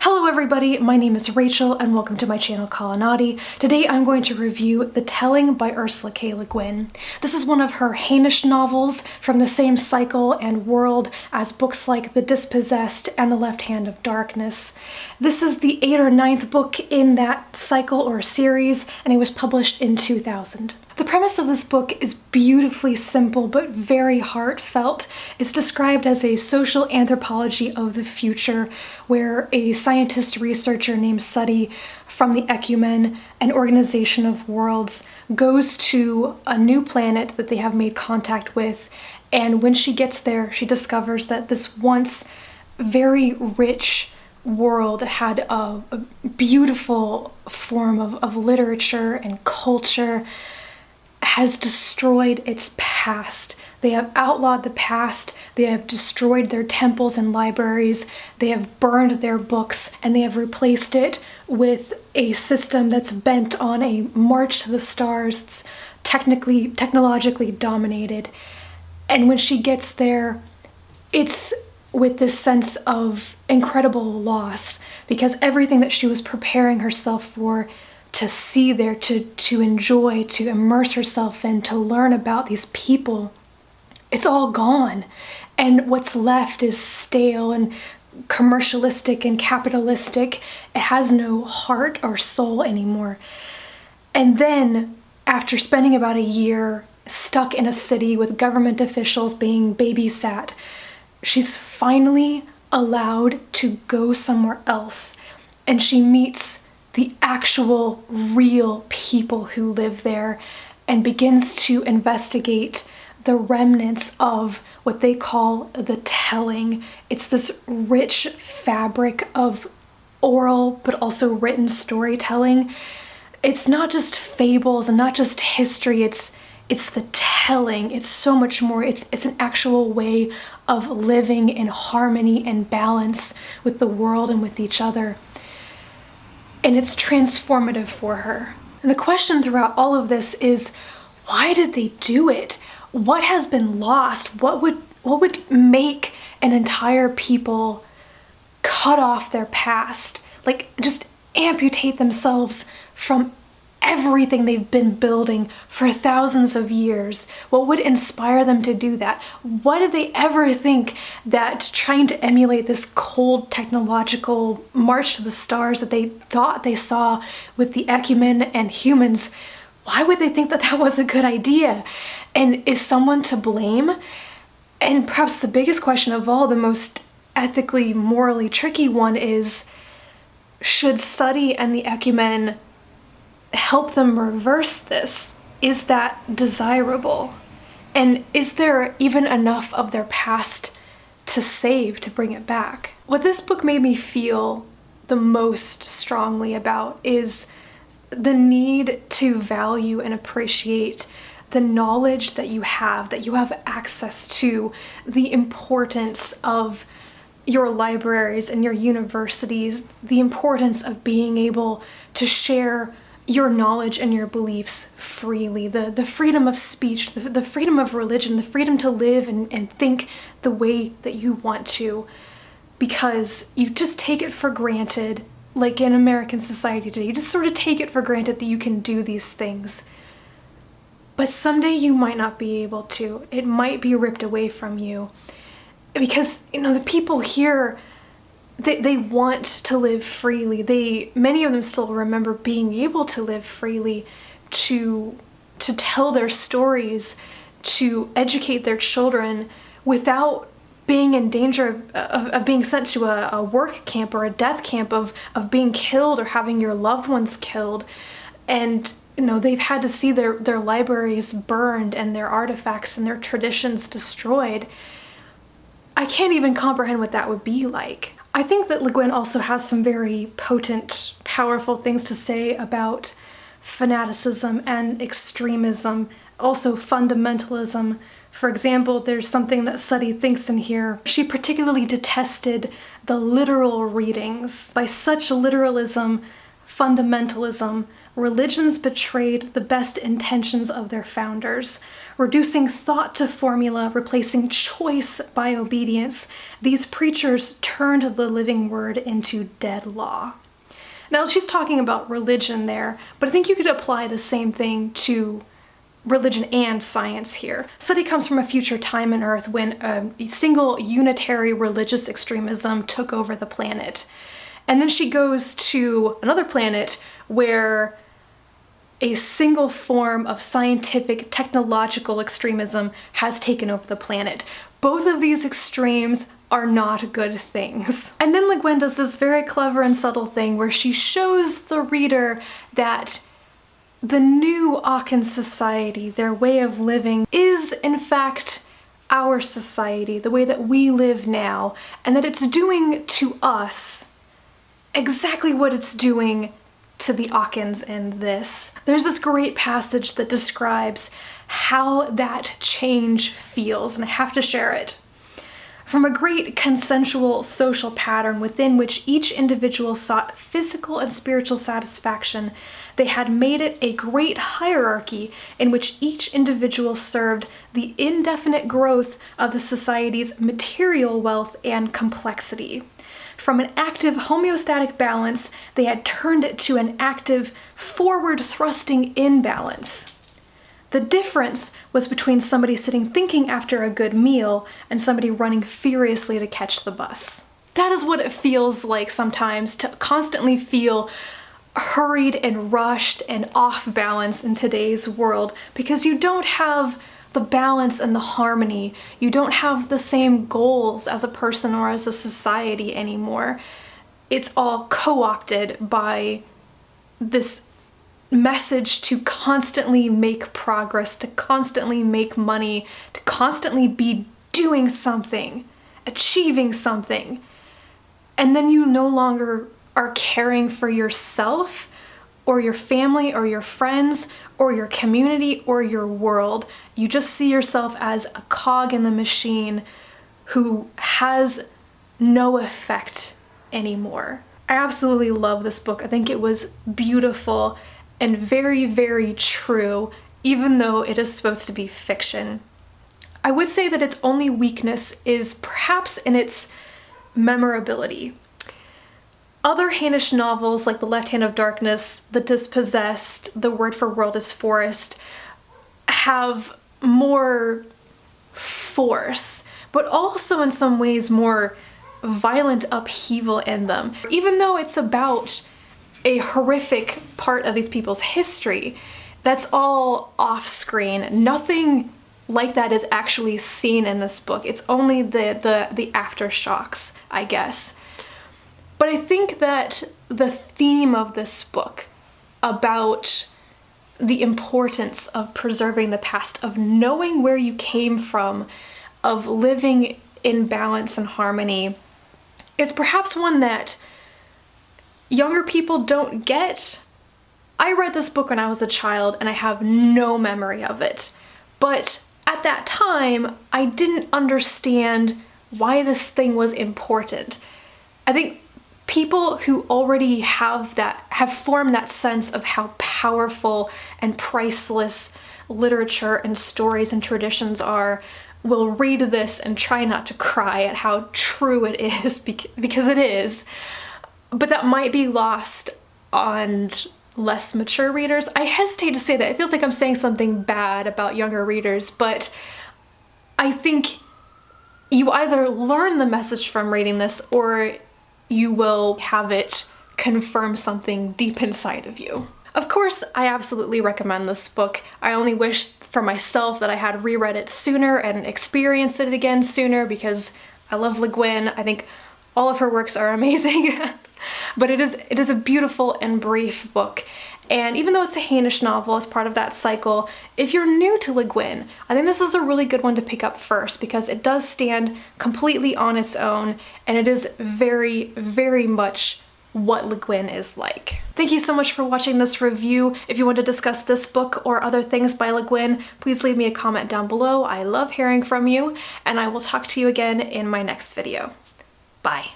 Hello everybody, my name is Rachel and welcome to my channel Colonati. Today I'm going to review The Telling by Ursula K. Le Guin. This is one of her Hainish novels from the same cycle and world as books like The Dispossessed and The Left Hand of Darkness. This is the 8th or 9th book in that cycle or series, and it was published in 2000. The premise of this book is beautifully simple but very heartfelt. It's described as a social anthropology of the future, where a scientist researcher named Sati from the Ecumen, an organization of worlds, goes to a new planet that they have made contact with, and when she gets there, she discovers that this once very rich world had a beautiful form of literature and culture has destroyed its past. They have outlawed the past, they have destroyed their temples and libraries, they have burned their books, and they have replaced it with a system that's bent on a march to the stars. It's technologically dominated. And when she gets there, it's with this sense of incredible loss, because everything that she was preparing herself for, to see there, to enjoy, to immerse herself in, to learn about these people, it's all gone. And what's left is stale and commercialistic and capitalistic. It has no heart or soul anymore. And then, after spending about a year stuck in a city with government officials being babysat, she's finally allowed to go somewhere else, and she meets the actual real people who live there and begins to investigate the remnants of what they call the telling. It's this rich fabric of oral but also written storytelling. It's not just fables and not just history, it's the telling. It's so much more. It's an actual way of living in harmony and balance with the world and with each other. And it's transformative for her. And the question throughout all of this is, why did they do it? What has been lost? What would make an entire people cut off their past? Like, just amputate themselves from everything they've been building for thousands of years. What would inspire them to do that? Why did they ever think that trying to emulate this cold technological march to the stars that they thought they saw with the Ecumen and humans, why would they think that that was a good idea? And is someone to blame? And perhaps the biggest question of all, the most ethically, morally tricky one, is, should Sati and the Ecumen help them reverse this? Is that desirable? And is there even enough of their past to save, to bring it back? What this book made me feel the most strongly about is the need to value and appreciate the knowledge that you have access to, the importance of your libraries and your universities, the importance of being able to share your knowledge and your beliefs freely, the freedom of speech, the freedom of religion, the freedom to live and think the way that you want to, because you just take it for granted, like in American society today, you just sort of take it for granted that you can do these things. But someday you might not be able to. It might be ripped away from you. Because, the people here, they want to live freely. Many of them still remember being able to live freely, to tell their stories, to educate their children without being in danger of being sent to a work camp or a death camp, of being killed or having your loved ones killed. And they've had to see their libraries burned and their artifacts and their traditions destroyed. I can't even comprehend what that would be like. I think that Le Guin also has some very potent, powerful things to say about fanaticism and extremism, also fundamentalism. For example, there's something that Sati thinks in here. She particularly detested the literal readings. By such literalism, fundamentalism, religions betrayed the best intentions of their founders. Reducing thought to formula, replacing choice by obedience, these preachers turned the living word into dead law. Now, she's talking about religion there, but I think you could apply the same thing to religion and science here. Study comes from a future time on Earth when a single unitary religious extremism took over the planet. And then she goes to another planet where a single form of scientific, technological extremism has taken over the planet. Both of these extremes are not good things. And then Le Guin does this very clever and subtle thing where she shows the reader that the new Aachen society, their way of living, is in fact our society, the way that we live now, and that it's doing to us exactly what it's doing to the Aachens in this. There's this great passage that describes how that change feels, and I have to share it. From a great consensual social pattern within which each individual sought physical and spiritual satisfaction, they had made it a great hierarchy in which each individual served the indefinite growth of the society's material wealth and complexity. From an active homeostatic balance, they had turned it to an active forward-thrusting imbalance. The difference was between somebody sitting thinking after a good meal and somebody running furiously to catch the bus. That is what it feels like sometimes to constantly feel hurried and rushed and off balance in today's world because you don't have the balance and the harmony. You don't have the same goals as a person or as a society anymore. It's all co-opted by this message to constantly make progress, to constantly make money, to constantly be doing something, achieving something. And then you no longer are caring for yourself or your family or your friends or your community or your world. You just see yourself as a cog in the machine who has no effect anymore. I absolutely love this book. I think it was beautiful and very, very true, even though it is supposed to be fiction. I would say that its only weakness is perhaps in its memorability. Other Hainish novels like The Left Hand of Darkness, The Dispossessed, The Word for World is Forest have more force, but also in some ways more violent upheaval in them. Even though it's about a horrific part of these people's history, that's all off screen. Nothing like that is actually seen in this book. It's only the aftershocks, I guess. But I think that the theme of this book about the importance of preserving the past, of knowing where you came from, of living in balance and harmony, is perhaps one that younger people don't get. I read this book when I was a child and I have no memory of it. But at that time, I didn't understand why this thing was important. I think people who already have formed that sense of how powerful and priceless literature and stories and traditions are will read this and try not to cry at how true it is, because it is. But that might be lost on less mature readers. I hesitate to say that. It feels like I'm saying something bad about younger readers, but I think you either learn the message from reading this or you will have it confirm something deep inside of you. Of course, I absolutely recommend this book. I only wish for myself that I had reread it sooner and experienced it again sooner, because I love Le Guin. I think all of her works are amazing. But it is a beautiful and brief book. And even though it's a Hainish novel as part of that cycle, if you're new to Le Guin, I think this is a really good one to pick up first, because it does stand completely on its own, and it is very, very much what Le Guin is like. Thank you so much for watching this review. If you want to discuss this book or other things by Le Guin, please leave me a comment down below. I love hearing from you, and I will talk to you again in my next video. Bye.